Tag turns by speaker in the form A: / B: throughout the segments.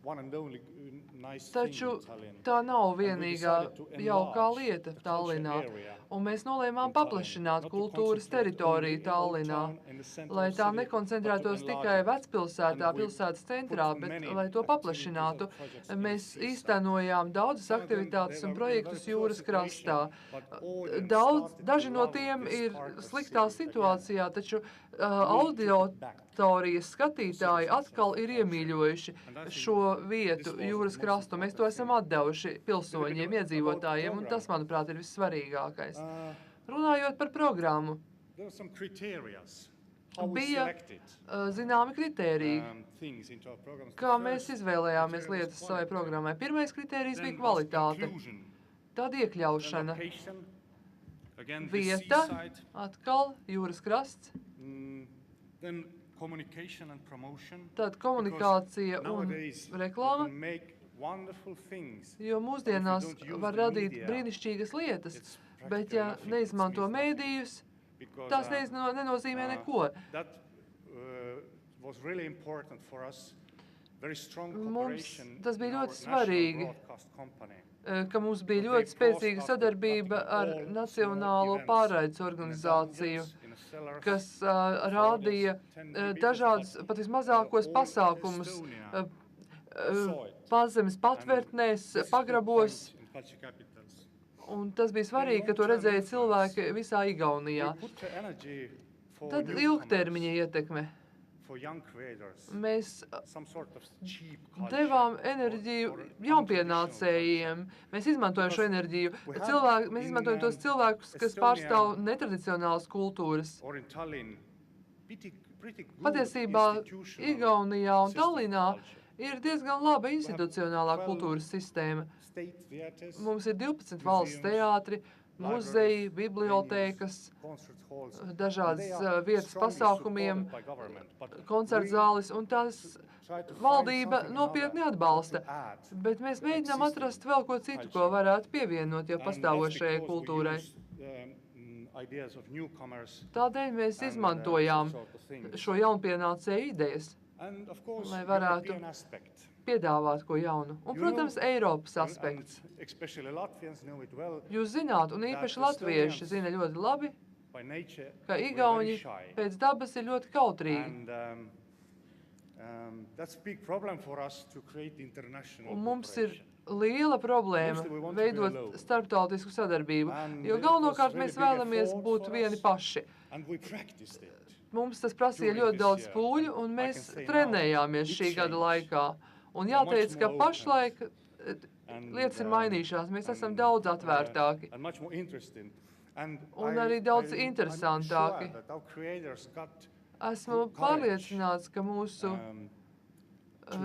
A: Taču tā nav vienīgā jaukā lieta Tallinā, un mēs nolēmām paplašināt kultūras teritoriju Tallinā, lai tā nekoncentrētos tikai vecpilsētā, pilsētas centrā, bet lai to paplašinātu. Mēs īstenojām daudzas aktivitātes un projektus jūras krastā. Daži no tiem ir sliktā situācijā, taču auditorijas skatītāji atkal ir iemīļojuši šo vietu, jūras krastu. Mēs to esam atdevuši pilsoņiem, iedzīvotājiem, un tas, manuprāt, ir vissvarīgākais. Runājot par programmu, bija zināmi kritēriji, kā mēs izvēlējāmies lietas savai programmai. Pirmais kritērijs bija kvalitāte, tad iekļaušana. Vieta, atkal jūras krasts, tad komunikācija un reklāma, jo mūsdienās var radīt brīnišķīgas lietas, bet ja neizmanto mēdījus, tas nenozīmē neko. Mums tas bija ļoti svarīgi, ka mums bija ļoti spēcīga sadarbība ar Nacionālo pārraides organizāciju, kas rādīja dažādus, pat vismazākos pasākumus pazemes patvērtnēs, pagrabos, un tas bija svarīgi, ka to redzēja cilvēki visā Igaunijā. Tad ilgtermiņa ietekme. Mēs devām enerģiju jaunpienācējiem, mēs izmantojam šo enerģiju. Mēs izmantojam tos cilvēkus, kas pārstāv netradicionālas kultūras. Patiesībā Igaunijā un Tallinā ir diezgan laba institucionālā kultūras sistēma. Mums ir 12 valsts teātri, muzeji, bibliotēkas, dažādas vietas pasākumiem, koncertzāles, un tās valdība nopietni atbalsta. Bet mēs mēģinām atrast vēl ko citu, ko varētu pievienot jau pastāvošajai kultūrai. Tādēļ mēs izmantojām šo jaunpienācēju idejas, lai varētu piedāvāt ko jaunu. Un, protams, Eiropas aspekts. Jūs zināt, un īpaši latvieši zina ļoti labi, ka Igauņi pēc dabas ir ļoti kautrīgi. Un mums ir liela problēma veidot starptautisku sadarbību, jo galvenokārt mēs vēlamies būt vieni paši. Mums tas prasīja ļoti daudz pūļu, un mēs trenējāmies šī gada laikā. Un jāteic, ka pašlaik lietas ir mainījušās, mēs esam daudz atvērtāki un arī daudz interesantāki. Esmu pārliecināts, ka mūsu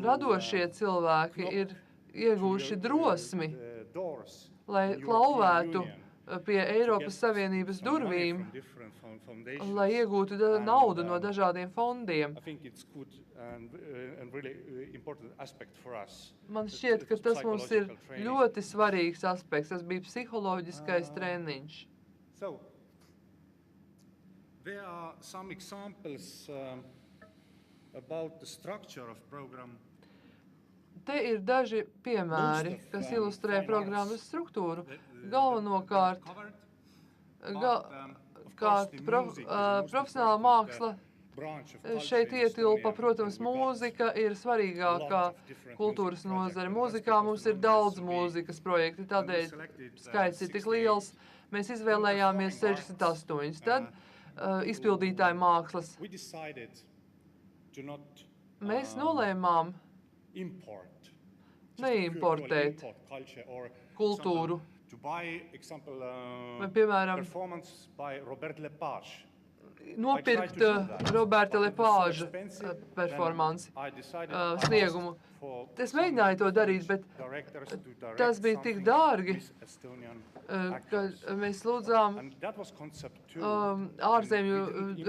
A: radošie cilvēki ir iegūši drosmi, lai klauvētu pie Eiropas Savienības durvīm, lai iegūtu naudu no dažādiem fondiem. Man šķiet, ka tas mums ir ļoti svarīgs aspekts. Tas bija psiholoģiskais treniņš.
B: There are some examples about the structure of program.
A: Te ir daži piemēri, kas ilustrē programmas struktūru. Galvenokārt, profesionālā māksla šeit ietilpa, protams, mūzika ir svarīgākā kultūras nozare. Mūzikā mums ir daudz mūzikas projekti, tādēļ skaits ir tik liels. Mēs izvēlējāmies 68. Tad izpildītāju mākslas. Mēs nolēmām neimportēt kultūru. Vai, piemēram, nopirkt Roberta Lepāža performansi, sniegumu. Es mēģināju to darīt, bet tas bija tik dārgi, ka mēs lūdzām ārzemju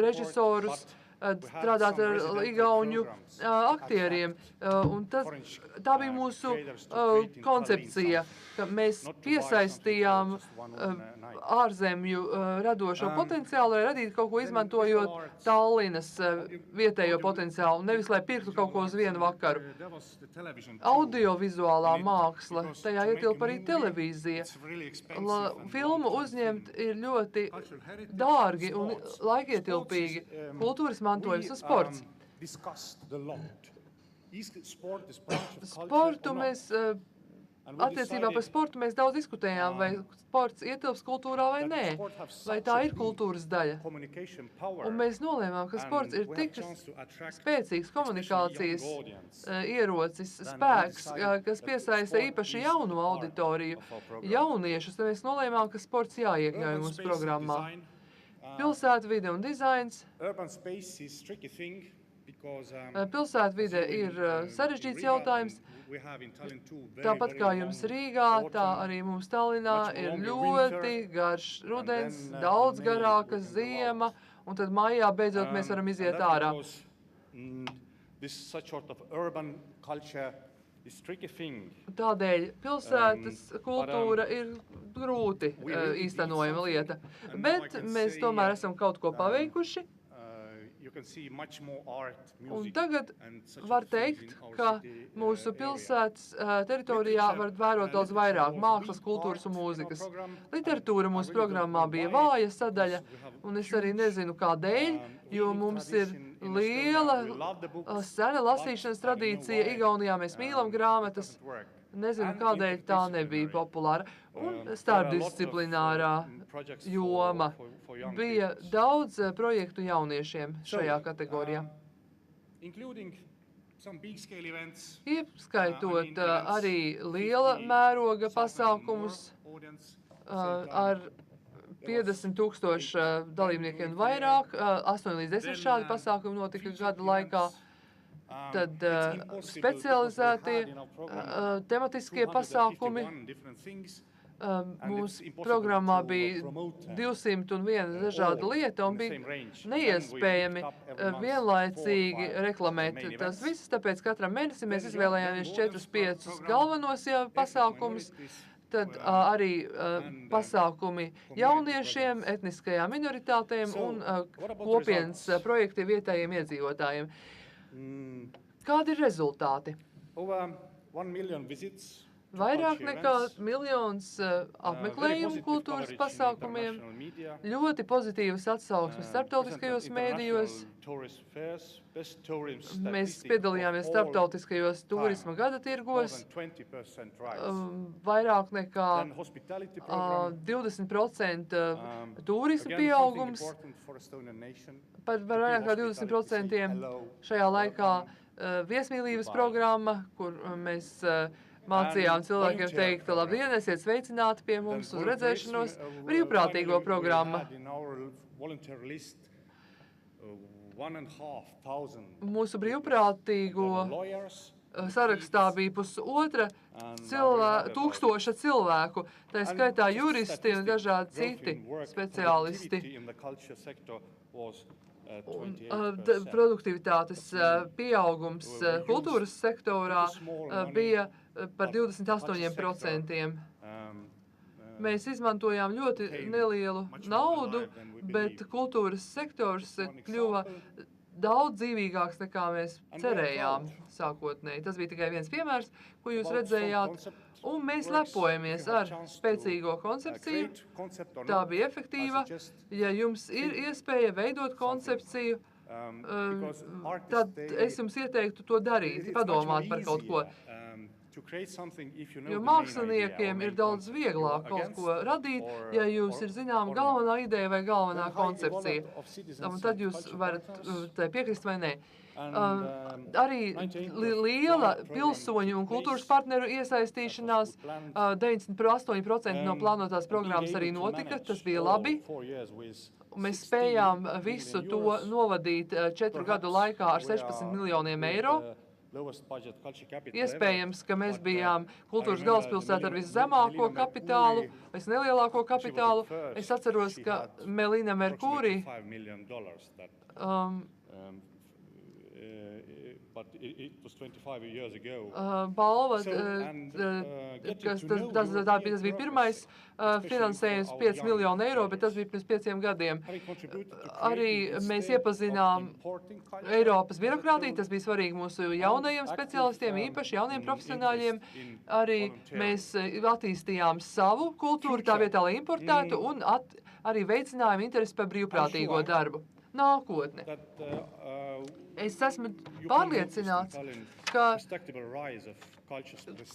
A: režisorus strādāt ar igauņu aktieriem. Un tā bija mūsu koncepcija, ka mēs piesaistījām ārzemju radošo potenciālu, lai radītu kaut ko izmantojot Tallinas vietējo potenciālu, nevis lai pirktu kaut ko uz vienu vakaru. Audiovizuālā māksla, tajā ietilpa arī televīzija. Filmu uzņemt ir ļoti dārgi un laikietilpīgi. Kultūras mantojums un sports. Attiecībā par sportu mēs daudz diskutējām, vai sports ietilps kultūrā vai nē, vai tā ir kultūras daļa. Un mēs nolēmām, ka sports ir tik spēcīgs komunikācijas ierocis, spēks, kas piesaista īpaši jaunu auditoriju, jauniešus, tad mēs nolēmām, ka sports jāiekļauj mūsu programmā. Pilsētvide un dizains. Pilsētvide ir sarežģīts jautājums. Tāpat kā jums Rīgā, tā arī mums Tallinā ir ļoti garš rudens, daudz garāka ziema, un tad maijā beidzot mēs varam iziet ārā. Tādēļ pilsētas kultūra ir grūti īstenojama lieta, bet mēs tomēr esam kaut ko paveikuši. Un tagad var teikt, ka mūsu pilsētas teritorijā var vērot daudz vairāk mākslas, kultūras un mūzikas. Literatūra mūsu programmā bija vāja sadaļa, un es arī nezinu kādēļ, jo mums ir liela, sena lasīšanas tradīcija. Igaunijā mēs mīlam grāmatas. Nezinu, kādēļ tā nebija populāra. Un starpdisciplinārā joma. Bija daudz projektu jauniešiem šajā kategorijā. Ieskaitot arī liela mēroga pasākumus ar 50,000 dalībniekiem vairāk. 8 līdz 10 šādi pasākumi notika gada laikā. Tad specializētie tematiskie pasākumi. Mūsu programmā bija 201 dažāda lieta un bija neiespējami vienlaicīgi reklamēt tas viss, tāpēc katram mēnesim mēs izvēlējāmies 4-5 galvenos pasākumus, tad arī pasākumi jauniešiem, etniskajām minoritātēm un kopienas projekti vietējiem iedzīvotājiem. Kādi ir rezultāti? Vairāk nekā 1 miljons apmeklējumu kultūras pasākumiem, ļoti pozitīvas atsauksmes starptautiskajos mēdījos. Mēs piedalījāmies starptautiskajos turisma gada tirgos, vairāk nekā 20% turisma pieaugums, par vairāk kā 20% šajā laikā viesmīlības programma, kur mēs mācījām cilvēkiem teikt, labdien, esiet sveicināti pie mums uz redzēšanos, brīvprātīgo programma. Mūsu brīvprātīgo sarakstā bija 1,500 cilvēku, tā skaitā juristi un dažādi citi speciālisti. Produktivitātes pieaugums kultūras sektorā bija par 28%. Mēs izmantojām ļoti nelielu naudu, bet kultūras sektors kļuva daudz dzīvīgāks nekā mēs cerējām sākotnēji. Tas bija tikai viens piemērs, ko jūs redzējāt. Un mēs lepojamies ar spēcīgo koncepciju. Tā bija efektīva. Ja jums ir iespēja veidot koncepciju, tad es jums ieteiktu to darīt, padomāt par kaut ko. Jo māksliniekiem ir daudz vieglāk kaut ko radīt, ja jūs ir zinām galvenā ideja vai galvenā koncepcija. Un tad jūs varat piekrist vai nē. Arī liela pilsoņu un kultūras partneru iesaistīšanās, 98% no plānotās programmas arī notika, tas bija labi. Mēs spējām visu to novadīt 4 gadu laikā ar 16 miljoniem eiro. Iespējams, ka mēs bijām kultūras galvaspilsēta ar viszemāko kapitālu, visnelielāko kapitālu. Es atceros, ka Melina Mercuri
B: but it was 25 years ago.
A: Balva,
B: So, and,
A: kas
B: getting to
A: tas
B: know
A: bija
B: European
A: pirmais
B: progress,
A: finansējums
B: especially
A: 5
B: for our
A: miljonu
B: young
A: eiro, bet tas
B: traders.
A: bija pirms 5 gadiem.
B: Having contributed to
A: Arī
B: creating
A: mēs
B: instead
A: iepazinām
B: of importing culture,
A: Eiropas
B: as I
A: birokrātiju,
B: told,
A: tas bija svarīgi mūsu jaunajiem speciālistiem, īpaši jauniem profesionāļiem. Arī mēs attīstījām savu kultūru tā vietā, lai importētu, un arī veicinājām interesi par brīvprātīgo darbu. Nākotne. Es esmu pārliecināts, ka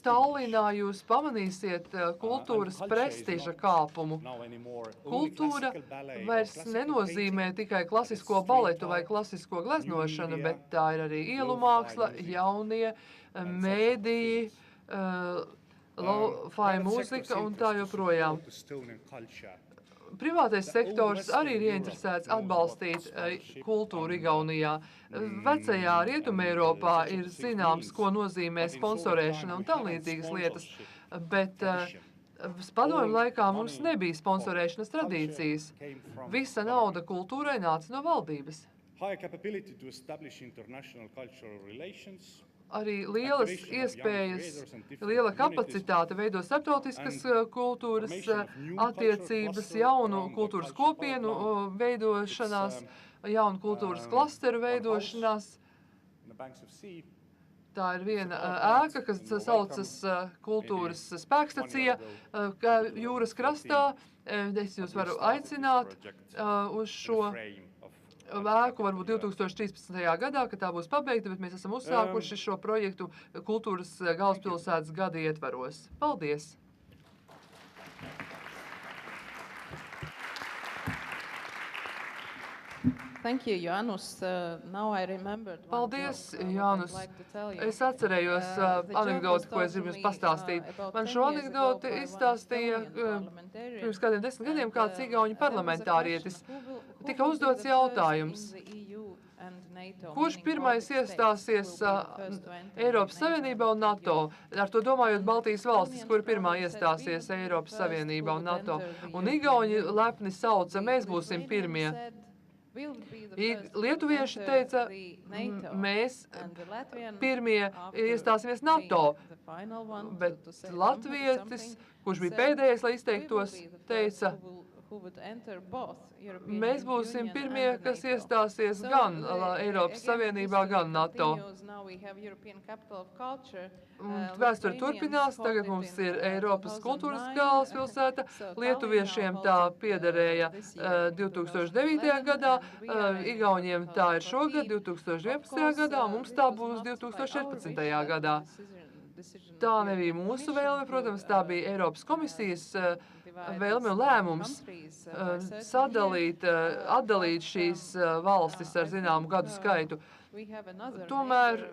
A: Tallinā jūs pamanīsiet kultūras prestiža kāpumu. Kultūra vairs nenozīmē tikai klasisko baletu vai klasisko gleznošanu, bet tā ir arī ielu māksla, jaunie mēdīji, lo-fi mūzika un tā joprojām. Privātais sektors arī ir ieinteresēts atbalstīt kultūru Igaunijā. Vecajā Rietumē Eiropā ir zināms, ko nozīmē sponsorēšana un tam līdzīgas lietas, bet padomju laikā mums nebija sponsorēšanas tradīcijas. Visa nauda kultūrai nāca no valdības. Arī lielas iespējas, liela kapacitāte veido starptautiskas kultūras attiecības, jaunu kultūras kopienu veidošanās, jaunu kultūras klasteru veidošanās. Tā ir viena ēka, kas saucas kultūras spēkstacija jūras krastā. Es jūs varu aicināt uz šo ēku varbūt 2013. gadā, kad tā būs pabeigta, bet mēs esam uzsākuši šo projektu kultūras galvaspilsētas gada ietvaros. Paldies!
C: Thank you, Jānus. Now I remembered one
A: Paldies,
C: joke,
A: Jānus.
C: I'd like to tell you.
A: Es atcerējos anekdoti, ko es gribu jums pastāstīt. Man šo anekdoti izstāstīja pirms kādiem 10 gadiem kāds igauņu parlamentārietis. Tika uzdots jautājums, kurš pirmais iestāsies Eiropas Savienībā un NATO? Ar to domājot Baltijas valstis, kur pirmā iestāsies Eiropas Savienībā un NATO. Un igauņi lepni sauca, mēs būsim pirmie. Lietuvieši teica, mēs pirmie iestāsimies NATO, bet latvietis, kurš bija pēdējais, lai izteiktos, teica, mēs būsim pirmie, kas iestāsies gan Eiropas Savienībā, gan NATO. Vēsture turpinās, tagad mums ir Eiropas kultūras galvaspilsēta, lietuviešiem tā piederēja 2009. gadā, igauņiem tā ir šogad, 2011. gadā, un mums tā būs 2014. gadā. Tā nebija mūsu vēlme, protams, tā bija Eiropas komisijas vēlme un lēmums atdalīt šīs valstis ar zināmu gadu skaitu. Tomēr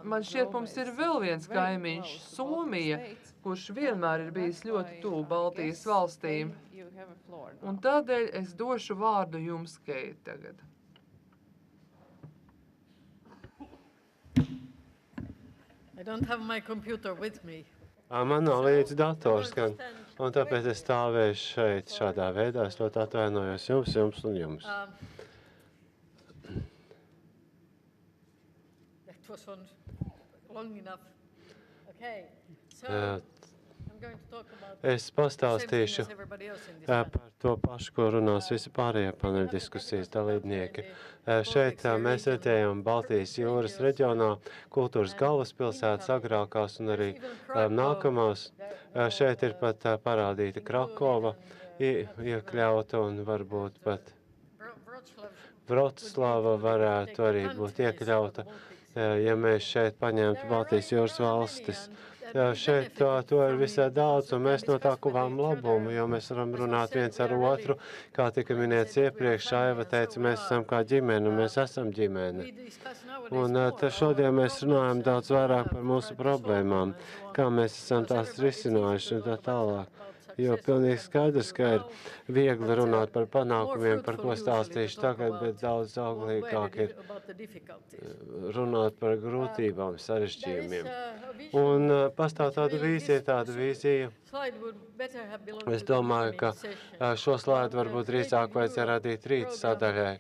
A: man šķiet, mums ir vēl viens kaimiņš, Somija, kurš vienmēr ir bijis ļoti tuvu Baltijas valstīm. Un tādēļ es došu vārdu jums, Keita, tagad.
D: I don't have my computer with me.
E: Man nav līdzi dators, un tāpēc es stāvēšu šeit šādā veidā. Es ļoti atvainojos jums un jums.
D: That was long enough. Okay, so I'm going to talk about
E: Es pastāstīšu
D: the same thing as everybody else in this
E: par
D: panel.
E: to pašu, ko runās visi pārējie paneļa diskusijas dalībnieki. Šeit mēs redzējām Baltijas jūras reģionā kultūras galvaspilsētas agrākās un arī nākamās. Šeit ir pat parādīta Krakova iekļauta un varbūt pat Vroclava varētu arī būt iekļauta, ja mēs šeit paņemtu Baltijas jūras valstis. Šeit to ir visai daudz, un mēs no tā guvām labumu, jo mēs varam runāt viens ar otru. Kā tika minēts iepriekš, Aiva teica, mēs esam kā ģimene, un mēs esam ģimene. Un šodien mēs runājam daudz vairāk par mūsu problēmām, kā mēs esam tās risinājuši un tā tālāk. Jo pilnīgi skaidrs, ka ir viegli runāt par panākumiem, par ko stāstīšu tagad, bet daudz auglīgāk ir runāt par grūtībām, sarežģījumiem. Un pastāv tāda vīzija. Es domāju, ka šo slaidu varbūt drīzāk vajadzēja radīt rīta sadaļai.